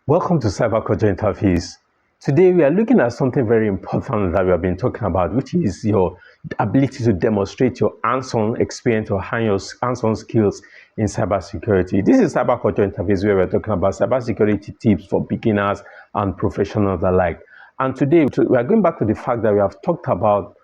Welcome to Cybersecurity Interface. Today we are looking at something very important that we have been talking about, which is your ability to demonstrate your hands-on experience or hands-on skills in cybersecurity. This is Cybersecurity Interface where we're talking about cybersecurity tips for beginners and professionals alike. And today we are going back to the fact that we have talked about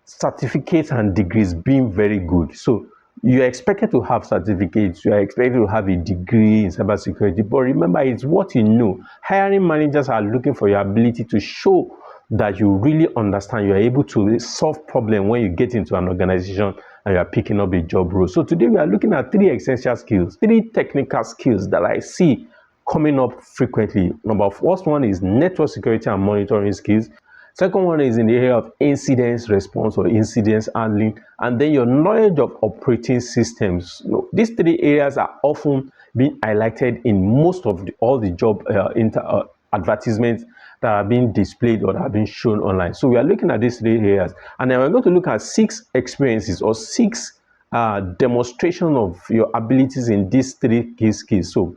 certificates and degrees being very good. So you're expected to have certificates, you are expected to have a degree in cybersecurity, but remember, it's what you know. Hiring managers are looking for your ability to show that you really understand, you are able to solve problems when you get into an organization and you are picking up a job role. So today we are looking at three essential skills, three technical skills that I see coming up frequently. First one is network security and monitoring skills. Second one is in the area of incident response or incident handling, and then your knowledge of operating systems. These three areas are often being highlighted in most of all the job advertisements that are being displayed or that are being shown online. So we are looking at these three areas, and then we're going to look at 6 experiences or 6 demonstration of your abilities in these three key skills. So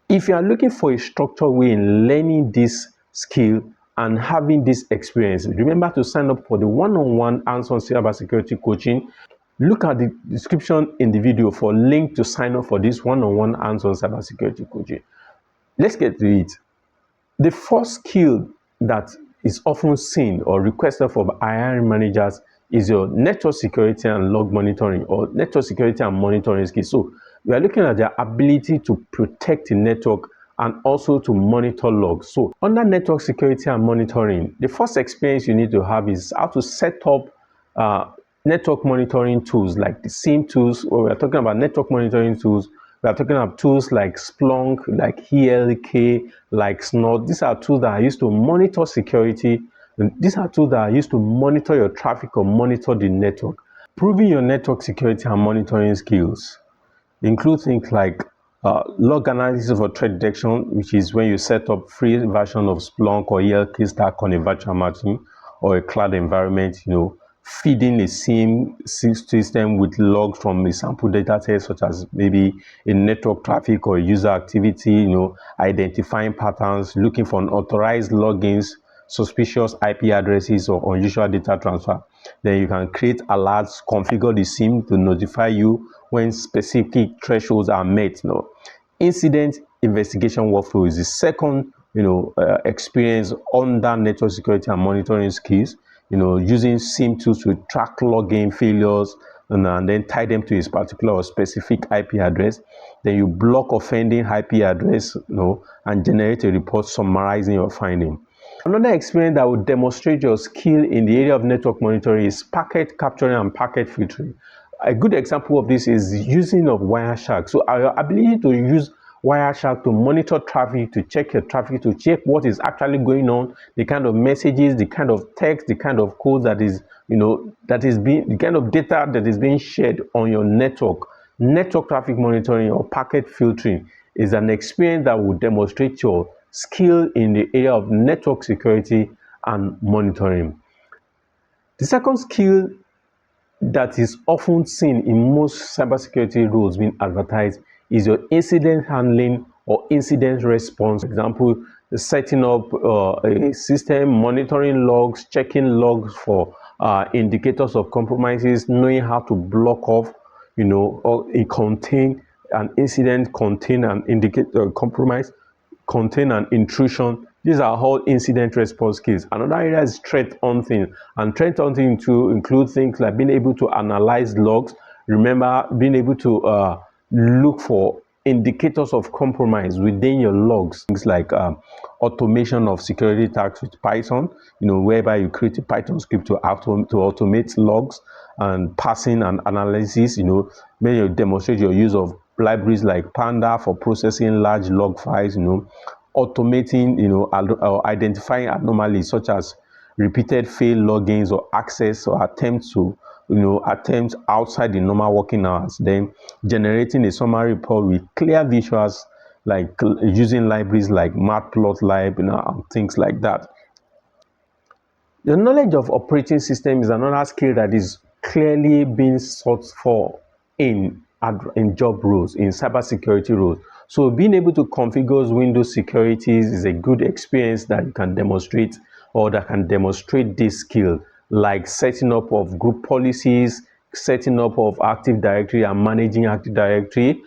if you are looking for a structured way in learning this skill and having this experience, remember to sign up for the one-on-one hands-on cybersecurity coaching. Look at the description in the video for link to sign up for this one-on-one hands-on cybersecurity coaching. Let's get to it. The first skill that is often seen or requested for hiring managers is your network security and log monitoring or network security and monitoring skills. So we are looking at the ability to protect the network and also to monitor logs. So under network security and monitoring, the first experience you need to have is how to set up network monitoring tools like the SIEM tools. Or we are talking about network monitoring tools. We are talking about tools like Splunk, like ELK, like Snort. These are tools that are used to monitor security. And these are tools that are used to monitor your traffic or monitor the network. Proving your network security and monitoring skills include things like log analysis for threat detection, which is when you set up free version of Splunk or ELK stack on a virtual machine or a cloud environment, feeding a SIEM system with logs from a sample data set, such as maybe a network traffic or user activity, identifying patterns, looking for unauthorized logins, suspicious IP addresses, or unusual data transfer. Then you can create alerts, configure the SIEM to notify you when specific thresholds are met. Incident investigation workflow is the second experience under network security and monitoring skills. Using SIEM tools to track login failures and then tie them to a particular or specific IP address. Then you block offending IP address, and generate a report summarizing your finding. Another experience that will demonstrate your skill in the area of network monitoring is packet capturing and packet filtering. A good example of this is using of Wireshark. So our ability to use Wireshark to monitor traffic, to check your traffic, to check what is actually going on, the kind of messages, the kind of text, the kind of code that is, the kind of data that is being shared on your network. Network traffic monitoring or packet filtering is an experience that will demonstrate your skill in the area of network security and monitoring. The second skill that is often seen in most cybersecurity roles being advertised is your incident handling or incident response. For example, setting up a system, monitoring logs, checking logs for indicators of compromises, knowing how to block off, or contain an incident, contain an indicator compromise, contain an intrusion. These are all incident response skills. Another area is threat hunting, and threat hunting to include things like being able to analyze logs. Remember, being able to look for indicators of compromise within your logs. Things like automation of security tasks with Python, whereby you create a Python script to automate logs and passing and analysis. When you demonstrate your use of libraries like Panda for processing large log files, automating, or identifying anomalies such as repeated failed logins or access or attempts outside the normal working hours. Then generating a summary report with clear visuals, like using libraries like Matplotlib, and things like that. The knowledge of operating system is another skill that is clearly being sought for in job roles, in cybersecurity roles. So being able to configure Windows securities is a good experience that you can demonstrate, or that can demonstrate this skill, like setting up of group policies, setting up of Active Directory and managing Active Directory,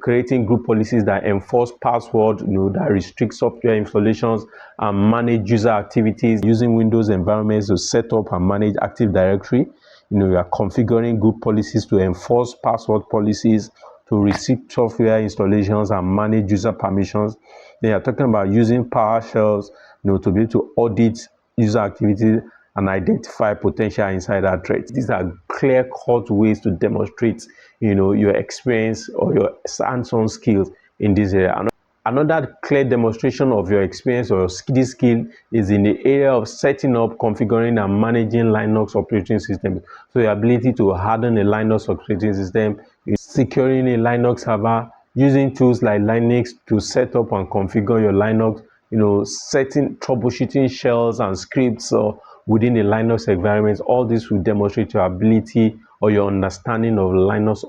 creating group policies that enforce password, that restrict software installations and manage user activities, using Windows environments to set up and manage Active Directory. You are configuring group policies to enforce password policies, to receive software installations and manage user permissions. Then you're talking about using PowerShells, to be able to audit user activity and identify potential insider threats. These are clear-cut ways to demonstrate, your experience or your hands-on skills in this area. Another clear demonstration of your experience or this skill is in the area of setting up, configuring, and managing Linux operating systems. So your ability to harden a Linux operating system, securing a Linux server, using tools like Linux to set up and configure your Linux, setting, troubleshooting shells and scripts within a Linux environment. All this will demonstrate your ability or your understanding of Linux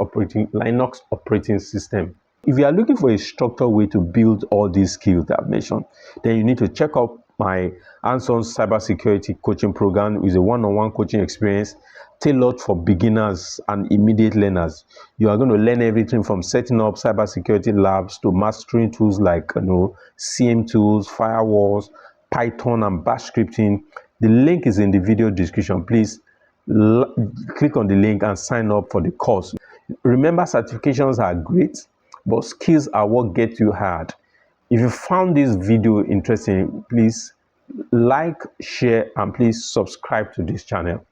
operating system. If you are looking for a structured way to build all these skills that I've mentioned, then you need to check out my hands-on cybersecurity coaching program. With a one-on-one coaching experience tailored for beginners and immediate learners. You are going to learn everything from setting up cybersecurity labs to mastering tools like CM tools, firewalls, Python, and bash scripting. The link is in the video description. Please click on the link and sign up for the course. Remember, certifications are great, but skills are what get you hired. If you found this video interesting, please like, share, and please subscribe to this channel.